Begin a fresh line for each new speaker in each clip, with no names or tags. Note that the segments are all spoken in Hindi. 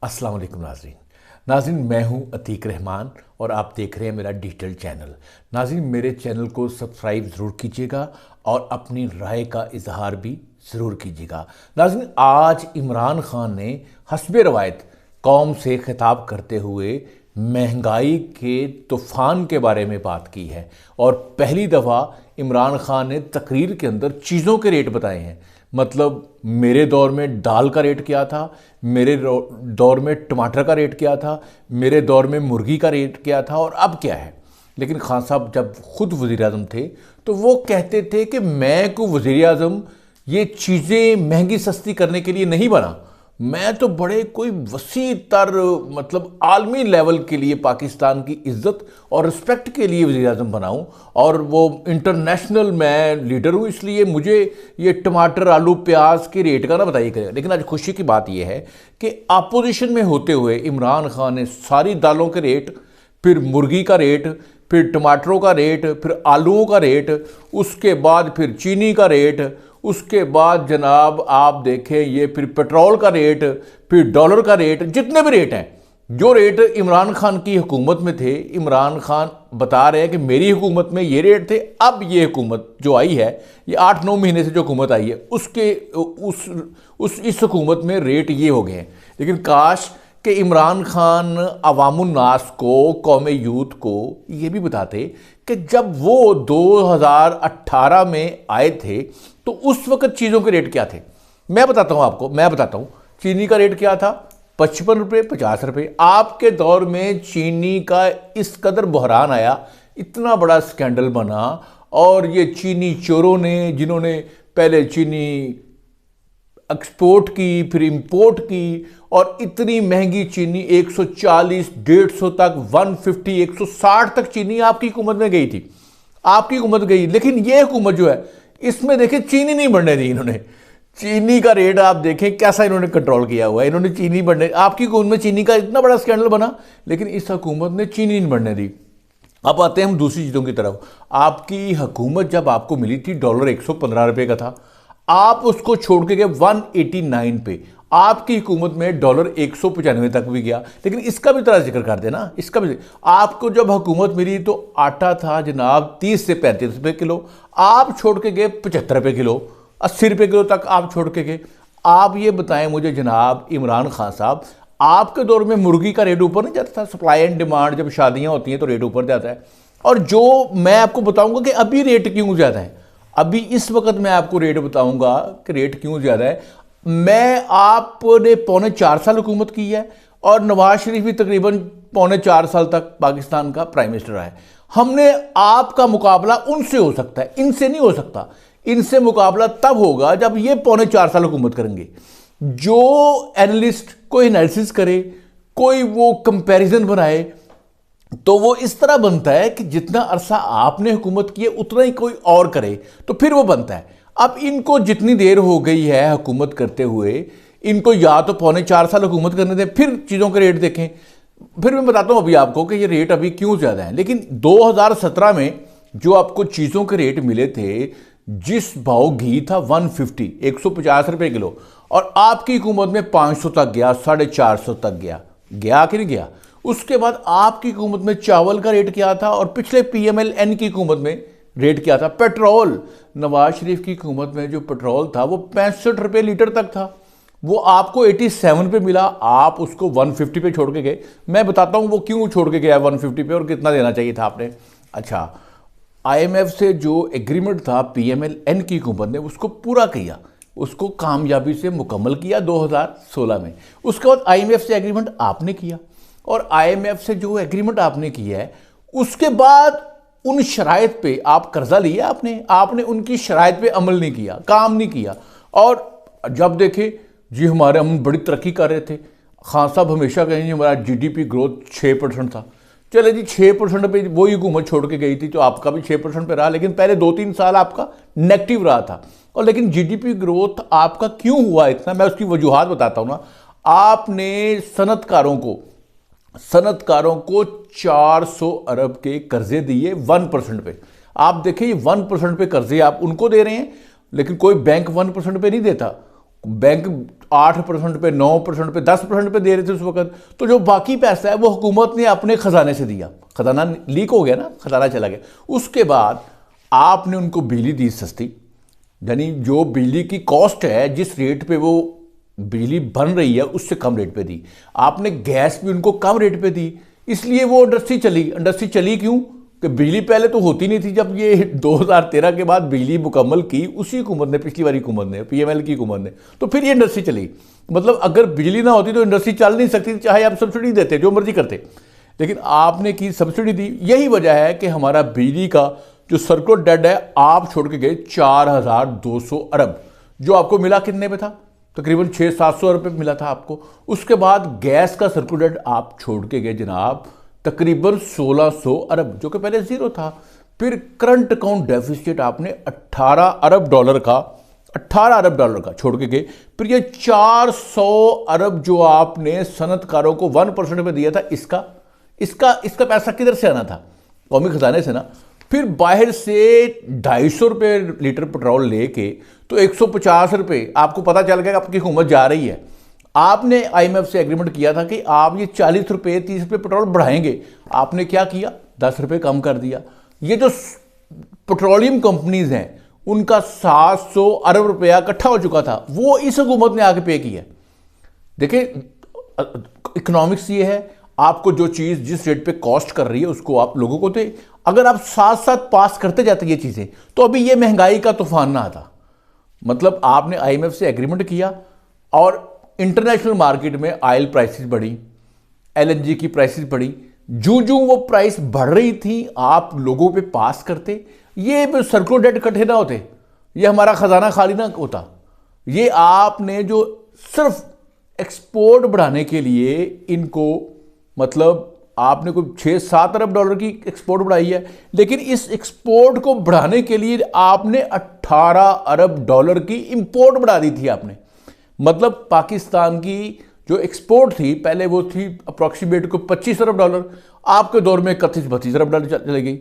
अस्सलाम वालेकुम नाज़रीन। नाज़रीन, मैं हूं अतीक रहमान और आप देख रहे हैं मेरा डिजिटल चैनल। नाज़रीन, मेरे चैनल को सब्सक्राइब ज़रूर कीजिएगा और अपनी राय का इजहार भी ज़रूर कीजिएगा। नाज़रीन, आज इमरान खान ने हस्बे रवायत कौम से खिताब करते हुए महंगाई के तूफ़ान के बारे में बात की है और पहली दफ़ा इमरान खान ने तकरीर के अंदर चीज़ों के रेट बताए हैं। मतलब मेरे दौर में दाल का रेट क्या था, मेरे दौर में टमाटर का रेट क्या था, मेरे दौर में मुर्गी का रेट क्या था और अब क्या है। लेकिन खान साहब जब खुद वज़ीर आज़म थे तो वो कहते थे कि मैं को वज़ीर आज़म ये चीज़ें महंगी सस्ती करने के लिए नहीं बना, मैं तो बड़े कोई वसी तर मतलब आलमी लेवल के लिए पाकिस्तान की इज्जत और रिस्पेक्ट के लिए वज़ीर आज़म बनाऊँ और वो इंटरनेशनल मैं लीडर हूँ, इसलिए मुझे ये टमाटर आलू प्याज के रेट का ना बताइए। लेकिन आज खुशी की बात यह है कि अपोजिशन में होते हुए इमरान खान ने सारी दालों के रेट, फिर मुर्गी का रेट, फिर टमाटरों का रेट, फिर आलूओं का रेट, उसके बाद फिर चीनी का रेट, उसके बाद जनाब आप देखें ये फिर पेट्रोल का रेट, फिर डॉलर का रेट, जितने भी रेट हैं, जो रेट इमरान खान की हुकूमत में थे, इमरान खान बता रहे हैं कि मेरी हुकूमत में ये रेट थे, अब ये हुकूमत जो आई है, ये 8-9 महीने से जो हुकूमत आई है उसके इस हुकूमत में रेट ये हो गए हैं। लेकिन काश कि इमरान खान अवामुन्नास को, कौम यूथ को ये भी बताते कि जब वो 2018 में आए थे तो उस वक्त चीज़ों के रेट क्या थे। मैं बताता हूँ आपको, चीनी का रेट क्या था, 55 रुपये, 50 रुपये। आपके दौर में चीनी का इस कदर बहरान आया, इतना बड़ा स्कैंडल बना और ये चीनी चोरों ने, जिन्होंने पहले चीनी एक्सपोर्ट की फिर इंपोर्ट की और इतनी महंगी चीनी 140, 150 तक, 150, 160 तक चीनी आपकी हुकूमत में गई थी, आपकी हुकूमत गई। लेकिन ये हुकूमत जो है इसमें देखिए चीनी नहीं बढ़ने दी इन्होंने। चीनी का रेट आप देखें कैसा इन्होंने कंट्रोल किया हुआ है, इन्होंने चीनी बढ़ने, आपकी हुकूमत में चीनी का इतना बड़ा स्कैंडल बना लेकिन इस हुकूमत ने चीनी नहीं बढ़ने दी। अब आते हैं हम दूसरी चीज़ों की तरफ। आपकी हुकूमत जब आपको मिली थी डॉलर 115 रुपये का था, आप उसको छोड़ के गए 189 पे, आपकी हुकूमत में डॉलर 195 तक भी गया। लेकिन इसका भी तरह जिक्र कर देना, इसका भी आपको जब हुकूमत मिली तो आटा था जनाब 30 से 35 रुपये किलो, आप छोड़ के गए 75 रुपये किलो, 80 रुपये किलो तक आप छोड़ के गए। आप ये बताएं मुझे जनाब इमरान खान साहब, आपके दौर में मुर्गी का रेट ऊपर नहीं जाता था? सप्लाई एंड डिमांड, जब शादियां होती हैं तो रेट ऊपर जाता है। और जो मैं आपको बताऊंगा कि अभी रेट क्यों ज़्यादा है, अभी इस वक्त मैं आपको रेट बताऊंगा कि रेट क्यों ज़्यादा है। मैं आपने 4.25 साल हुकूमत की है और नवाज शरीफ भी तकरीबन 4.25 साल तक पाकिस्तान का प्राइम मिनिस्टर रहा है। हमने आपका मुकाबला उनसे हो सकता है, इनसे नहीं हो सकता। इनसे मुकाबला तब होगा जब ये 4.25 साल हुकूमत करेंगे। जो एनालिस्ट कोई एनालिसिस करे, कोई वो कंपैरिजन बनाए, तो वो इस तरह बनता है कि जितना अरसा आपने हुकूमत की है उतना ही कोई और करे तो फिर वो बनता है। अब इनको जितनी देर हो गई है हुकूमत करते हुए, इनको या तो 4.25 साल हुकूमत करने दें, फिर चीज़ों के रेट देखें। फिर मैं बताता हूँ अभी आपको कि ये रेट अभी क्यों ज़्यादा है। लेकिन 2017 में जो आपको चीज़ों के रेट मिले थे, जिस भाव घी था 150, 150 रुपये किलो, और आपकी हुकूमत में 500 तक गया, 450 तक गया, गया कि नहीं गया। उसके बाद आपकी हुकूमत में चावल का रेट क्या था और पिछले PMLN की हुकूमत में रेट क्या था। पेट्रोल, नवाज शरीफ की हुकूमत में जो पेट्रोल था वो 65 रुपये लीटर तक था, वो आपको 87 पे मिला, आप उसको 150 पे छोड़ के गए। मैं बताता हूँ वो क्यों छोड़ के गया 150 पे और कितना देना चाहिए था आपने। अच्छा, IMF से जो एग्रीमेंट था PMLN की हुकूमत ने उसको पूरा किया, उसको कामयाबी से मुकम्मल किया 2016 में। उसके बाद IMF से एग्रीमेंट आपने किया और IMF से जो एग्रीमेंट आपने किया है उसके बाद उन शराइत पे आप कर्जा लिया, आपने उनकी शराइत पे अमल नहीं किया, काम नहीं किया। और जब देखे जी हम बड़ी तरक्की कर रहे थे, खान साहब हमेशा कहेंगे हमारा GDP ग्रोथ 6% था। चले जी 6% पे वही हुकूमत छोड़ के गई थी तो आपका भी 6% पे रहा, लेकिन पहले 2-3 साल आपका नेगेटिव रहा था। और लेकिन GDP ग्रोथ आपका क्यों हुआ इतना, मैं उसकी वजूहात बताता हूँ ना। आपने सनतकारों को 400 अरब के कर्जे दिए 1% पे। आप देखिए ये 1% पे कर्जे आप उनको दे रहे हैं, लेकिन कोई बैंक 1% पे नहीं देता। बैंक 8% पे, 9% पे, 10% पे दे रहे थे उस वक्त। तो जो बाकी पैसा है वो हुकूमत ने अपने खजाने से दिया, खजाना लीक हो गया ना, खजाना चला गया। उसके बाद आपने उनको बिजली दी सस्ती, यानी जो बिजली की कॉस्ट है, जिस रेट पे वो बिजली बन रही है उससे कम रेट पे दी। आपने गैस भी उनको कम रेट पे दी, इसलिए वो इंडस्ट्री चली। इंडस्ट्री चली क्यों? कि बिजली पहले तो होती नहीं थी। जब ये 2013 के बाद बिजली मुकम्मल की उसी हुकूमत ने, पिछली वाली हुकूमत ने, पीएमएल की हुकूमत ने, तो फिर ये इंडस्ट्री चली। मतलब अगर बिजली ना होती तो इंडस्ट्री चल नहीं सकती, चाहे आप सब्सिडी देते, जो मर्जी करते, लेकिन आपने की सब्सिडी दी। यही वजह है कि हमारा बिजली का जो सर्कुलर डेट है आप छोड़ के गए 4200 अरब, जो आपको मिला कितने पे था? तकरीबन 600-700 अरब पे मिला था आपको। उसके बाद गैस का सर्कुलर डेट आप छोड़ के गए जनाब तकरीबन 1600 अरब, जो कि पहले जीरो था। फिर करंट अकाउंट डेफिसिट आपने 18 अरब डॉलर का छोड़ के गए। फिर ये 400 अरब जो आपने सनतकारों को 1% पे दिया था, इसका पैसा किधर से आना था? कौमी खजाने से ना। फिर बाहर से 250 रुपये लीटर पेट्रोल लेके तो 150 रुपये आपको पता चल गया कि आपकी हुकूमत जा रही है। आपने आईएमएफ से एग्रीमेंट किया था कि आप ये 40 रुपये 30 रुपये पेट्रोल बढ़ाएंगे। आपने क्या किया? 10 रुपये कम कर दिया। ये जो पेट्रोलियम कंपनीज हैं उनका 700 अरब रुपया इकट्ठा हो चुका था, वो इस हुकूमत ने आके पे किया। देखिए इकोनॉमिक्स ये है, आपको जो चीज़ जिस रेट पे कॉस्ट कर रही है उसको आप लोगों को दे। अगर आप साथ साथ पास करते जाते ये चीज़ें, तो अभी ये महंगाई का तूफान ना आता। मतलब आपने आईएमएफ से एग्रीमेंट किया और इंटरनेशनल मार्केट में ऑयल प्राइसेस बढ़ी, एलएनजी की प्राइसेस बढ़ी। जूं वो प्राइस बढ़ रही थी आप लोगों पे पास करते, ये सर्कुलर डेट इकट्ठे ना होते, ये हमारा खजाना खाली ना होता। ये आपने जो सिर्फ एक्सपोर्ट बढ़ाने के लिए इनको, मतलब आपने कोई 6-7 अरब डॉलर की एक्सपोर्ट बढ़ाई है, लेकिन इस एक्सपोर्ट को बढ़ाने के लिए आपने 18 अरब डॉलर की इंपोर्ट बढ़ा दी थी आपने। मतलब पाकिस्तान की जो एक्सपोर्ट थी पहले वो थी अप्रॉक्सीमेट को 25 अरब डॉलर, आपके दौर में 31-32 अरब डॉलर चली गई।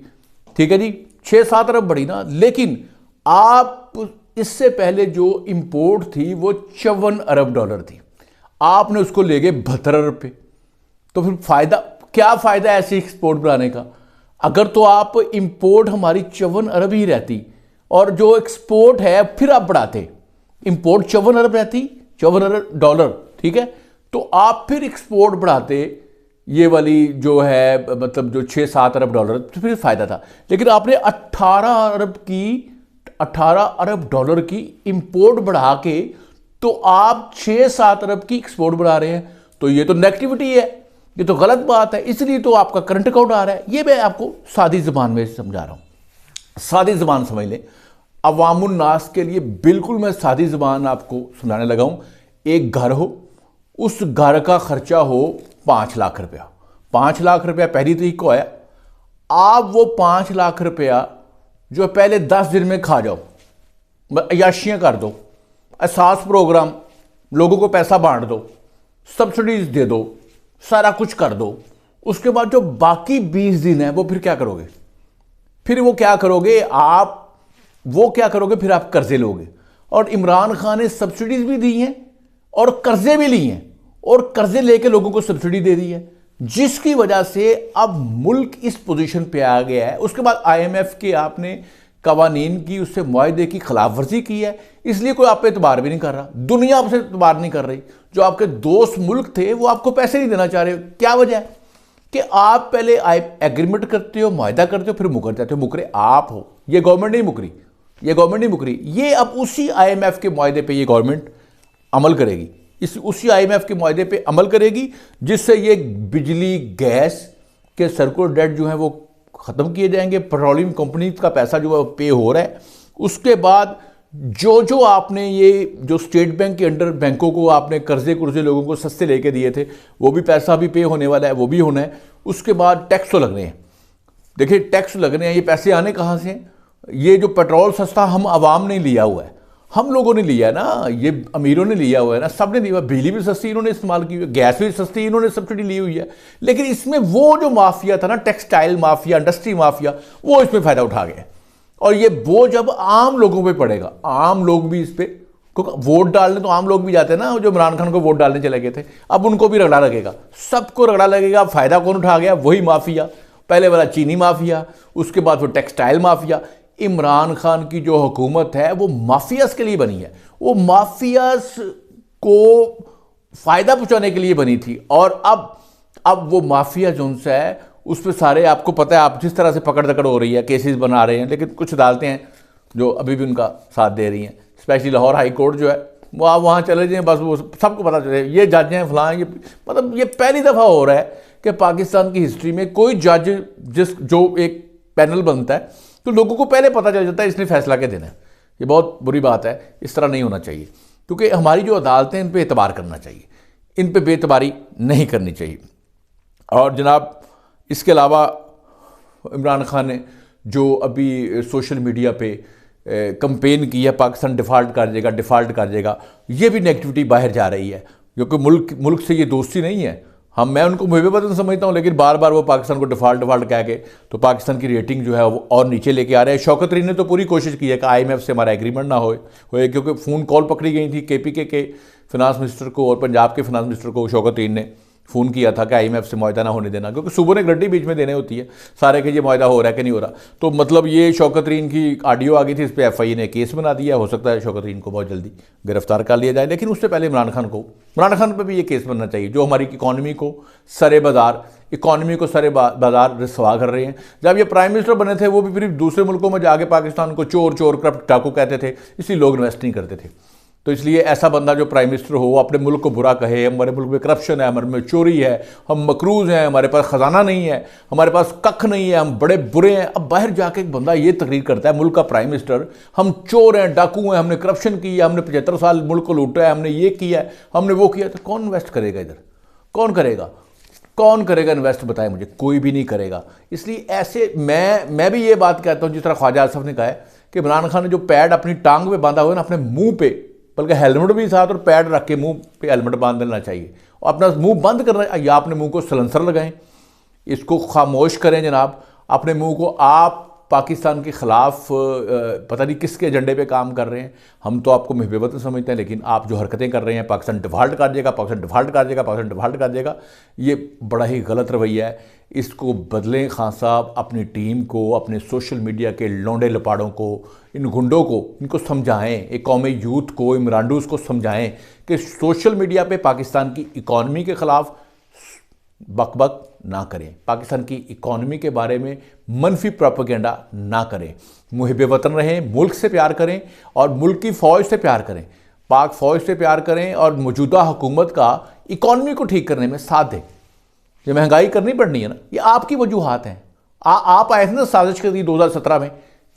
ठीक है जी, 6-7 अरब बढ़ी ना। लेकिन आप इससे पहले जो इंपोर्ट थी वो 54 अरब डॉलर थी, आपने उसको ले गए 72 अरब पे। तो फिर फायदा क्या? फायदा ऐसे एक्सपोर्ट बढ़ाने का? अगर तो आप इंपोर्ट हमारी 54 अरब ही रहती और जो एक्सपोर्ट है फिर आप बढ़ाते, इंपोर्ट 54 अरब रहती, 54 अरब डॉलर, ठीक है, तो आप फिर एक्सपोर्ट बढ़ाते ये वाली जो है, मतलब जो 6-7 अरब डॉलर, तो फिर फायदा था। लेकिन आपने 18 अरब डॉलर की इंपोर्ट बढ़ा के तो आप 6-7 अरब की एक्सपोर्ट बढ़ा रहे हैं, तो ये तो नेगेटिविटी है, ये तो गलत बात है। इसलिए तो आपका करंट अकाउंट आ रहा है। ये मैं आपको सादी जुबान में समझा रहा हूं, सादी जुबान समझ लें। अवामुन नास के लिए बिल्कुल मैं सादी जुबान आपको सुनाने लगा हूं। एक घर हो, उस घर का खर्चा हो 5 लाख रुपया। 5 लाख रुपया पहली तरीक को आया, आप वो 5 लाख रुपया जो पहले 10 दिन में खा जाओ, अयाशियां कर दो, एहसास प्रोग्राम, लोगों को पैसा बांट दो, सब्सिडीज दे दो, सारा कुछ कर दो। उसके बाद जो बाकी 20 दिन है वो फिर क्या करोगे? फिर वो क्या करोगे फिर आप कर्जे लोगे। और इमरान खान ने सब्सिडीज भी दी हैं और कर्जे भी ली हैं, और कर्जे लेके लोगों को सब्सिडी दे दी है, जिसकी वजह से अब मुल्क इस पोजीशन पे आ गया है। उसके बाद आईएमएफ के आपने कवानीन की, उससे मुआहदे की खिलाफ वर्जी की है, इसलिए कोई आप पे एतबार भी नहीं कर रहा, दुनिया आपसे एतबार नहीं कर रही। जो आपके दोस्त मुल्क थे वो आपको पैसे नहीं देना चाह रहे। क्या वजह है? कि आप पहले एग्रीमेंट करते हो, मुआहदा करते हो, फिर मुकर जाते हो। मुकरे आप हो, ये गवर्नमेंट नहीं मुकरी, ये अब उसी आईएमएफ के मुआहदे पे ये गवर्नमेंट अमल करेगी, उसी आईएमएफ के मुआहदे पे अमल करेगी, जिससे ये बिजली गैस के सर्कुलर डेट जो है वो ख़त्म किए जाएंगे। पेट्रोलियम कंपनी का पैसा जो है पे हो रहा है। उसके बाद जो आपने ये जो स्टेट बैंक के अंडर बैंकों को आपने कर्जे लोगों को सस्ते लेके दिए थे, वो भी पैसा भी पे होने वाला है, वो भी होना है। उसके बाद टैक्स तो लगने हैं। देखिए टैक्स लगने हैं, ये पैसे आने कहाँ से? ये जो पेट्रोल सस्ता हम आवाम ने लिया हुआ है, हम लोगों ने लिया है ना, ये अमीरों ने लिया हुआ है ना, सब ने लिया हुआ है। बिजली भी सस्ती इन्होंने इस्तेमाल की हुई है, गैस भी सस्ती इन्होंने सब्सिडी ली हुई है। लेकिन इसमें वो जो माफिया था ना, टेक्सटाइल माफिया, इंडस्ट्री माफिया, वो इसमें फ़ायदा उठा गया। और ये बोझ अब आम लोगों पे पड़ेगा, आम लोग भी इस पर क्योंकि वोट डालने तो आम लोग भी जाते हैं ना, जो इमरान खान को वोट डालने चले गए थे, अब उनको भी रगड़ा लगेगा, सबको रगड़ा लगेगा। फ़ायदा कौन उठा गया? वही माफिया, पहले वाला चीनी माफिया, उसके बाद वो टेक्सटाइल माफिया। इमरान खान की जो हुकूमत है वो माफियास के लिए बनी है, वो माफियास को फ़ायदा पहुंचाने के लिए बनी थी। और अब वो माफिया जो उनसे है उस पर सारे, आपको पता है, आप जिस तरह से पकड़ दकड़ हो रही है, केसेस बना रहे हैं, लेकिन कुछ अदालतें हैं जो अभी भी उनका साथ दे रही हैं। स्पेशली लाहौर हाई कोर्ट जो है, वो आप वहाँ चले जाएँ, बस वो सबको पता चले ये जज हैं फलां। ये मतलब ये पहली दफ़ा हो रहा है कि पाकिस्तान की हिस्ट्री में कोई जज जो एक पैनल बनता है तो लोगों को पहले पता चल जाता है इसने फैसला क्या देना है। ये बहुत बुरी बात है, इस तरह नहीं होना चाहिए, क्योंकि हमारी जो अदालतें हैं इन पर एतबार करना चाहिए, इन पर बेतबारी नहीं करनी चाहिए। और जनाब, इसके अलावा इमरान खान ने जो अभी सोशल मीडिया पे कंपेन की है, पाकिस्तान डिफ़ाल्ट कर देगा, ये भी नेगेटिविटी बाहर जा रही है, क्योंकि मुल्क से ये दोस्ती नहीं है। मैं उनको मुहिब-ए-वतन समझता हूँ, लेकिन बार बार वो पाकिस्तान को डिफ़ाल्ट कह के तो पाकिस्तान की रेटिंग जो है वो और नीचे लेके आ रहे हैं। शौकत तरीन ने तो पूरी कोशिश की है कि IMF से हमारा एग्रीमेंट ना होए, क्योंकि फ़ोन कॉल पकड़ी गई थी KPK के फिनांस मिनिस्टर को और पंजाब के फिनांस मिनिस्टर को। शौकत तरीन ने फ़ोन किया था कि IMF से मुआहदा ना होने देना, क्योंकि सूबों ने गारंटी बीच में देने होती है सारे के ये मुआहदा हो रहा है कि नहीं हो रहा। तो मतलब ये शौकत तरीन की ऑडियो आ गई थी, इस पर FI ने केस बना दिया। हो सकता है शौकत तरीन को बहुत जल्दी गिरफ्तार कर लिया जाए, लेकिन उससे पहले इमरान खान पर भी ये केस बनना चाहिए, जो हमारी इकॉनमी को सरे बाजार रसवा कर रहे हैं। जब ये प्राइम मिनिस्टर बने थे वो भी फिर दूसरे मुल्कों में जाके पाकिस्तान को चोर करप्ट डाकू कहते थे, इसलिए लोग इन्वेस्ट नहीं करते थे। तो इसलिए ऐसा बंदा जो प्राइम मिनिस्टर हो, अपने मुल्क को बुरा कहे, हमारे मुल्क में करप्शन है, हमारे में चोरी है, हम मकरूज हैं, हमारे पास ख़जाना नहीं है, हमारे पास कख नहीं है, हम बड़े बुरे हैं। अब बाहर जाके एक बंदा ये तकरीर करता है, मुल्क का प्राइम मिनिस्टर, हम चोर हैं, डाकू हैं, हमने करप्शन की है, हमने 75 साल मुल्क को लूटा है, हमने ये किया है, हमने वो किया। तो कौन इन्वेस्ट करेगा इधर? कौन करेगा इन्वेस्ट? बताए मुझे। कोई भी नहीं करेगा। इसलिए ऐसे मैं भी ये बात कहता हूँ, जिस तरह ख्वाजा आसिफ ने कहा है कि इमरान खान ने जो पैड अपनी टांग पे बांधा हुआ है ना, अपने मुंह पे, बल्कि हेलमेट भी साथ और पैड रख के मुंह पे हेलमेट बांध देना चाहिए और अपना मुंह बंद करना, या अपने मुंह को सलेंसर लगाएं, इसको खामोश करें जनाब। अपने मुंह को, आप पाकिस्तान के ख़िलाफ़ पता नहीं किसके एजेंडे पे काम कर रहे हैं। हम तो आपको मुहिब-ए-वतन समझते हैं, लेकिन आप जो हरकतें कर रहे हैं, पाकिस्तान डिफ़ाल्ट कर देगा, ये बड़ा ही गलत रवैया है। इसको बदलें खान साहब। अपनी टीम को, अपने सोशल मीडिया के लौंडे लपाड़ों को, इन गुंडों को, इनको समझाएं, एक कौमी यूथ को, इमरानडूस को समझाएं कि सोशल मीडिया पे पाकिस्तान की इकॉनमी के ख़िलाफ़ बकबक ना करें, पाकिस्तान की इकॉनमी के बारे में मनफी प्रोपेगेंडा ना करें, मुहिब-ए-वतन रहें, मुल्क से प्यार करें और मुल्क की फ़ौज से प्यार करें, पाक फ़ौज से प्यार करें और मौजूदा हुकूमत का इकॉनमी को ठीक करने में साथ दें। ये महंगाई करनी पड़नी है ना, ये आपकी वजूहात हैं। आप आए थे ना साजिश कर दी 2017 में,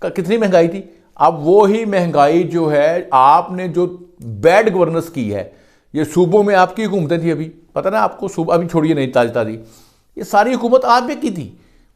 कितनी महंगाई थी। अब वो ही महंगाई जो है, आपने जो बैड गवर्नेंस की है, ये सूबों में आपकी हुकूमतें थी, अभी पता ना आपको, सूबा अभी छोड़िए नहीं, ताज़ी ये सारी हुकूमत आप पे की थी।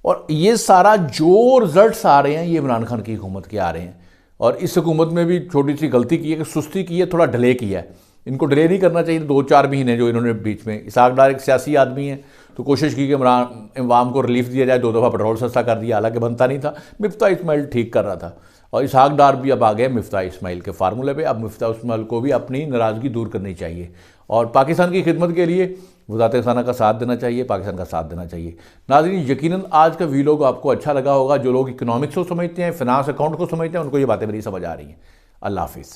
और ये सारा जो रिजल्ट्स आ रहे हैं ये इमरान खान की हुकूमत के आ रहे हैं। और इस हुकूमत में भी छोटी सी गलती की है कि सुस्ती की है, थोड़ा डिले किया है। इनको डिले नहीं करना चाहिए। 2-4 महीने जो इन्होंने बीच में, इसहाक डार एक सियासी आदमी है, तो कोशिश की कि इमरान को रिलीफ दिया जाए, 2 दफ़ा पेट्रोल सस्ता कर दिया, हालांकि बनता नहीं था। मिफ्ता इस्माइल ठीक कर रहा था और इसहाक डार भी अब आ गए मिफ्ता इस्माइल के फार्मूले पे। अब मिफ्ता इस्माइल को भी अपनी नाराज़गी दूर करनी चाहिए और पाकिस्तान की खिदमत के लिए वज़ारत ख़ज़ाना का साथ देना चाहिए, पाकिस्तान का साथ देना चाहिए। नाज़रीन, यकीनन आज का वीलॉग आपको अच्छा लगा होगा। जो लोग इकोनॉमिक्स को समझते हैं, फिनांस अकाउंट को समझते हैं, उनको ये बातें मेरी समझ आ रही हैं। अल्लाह हाफिज़।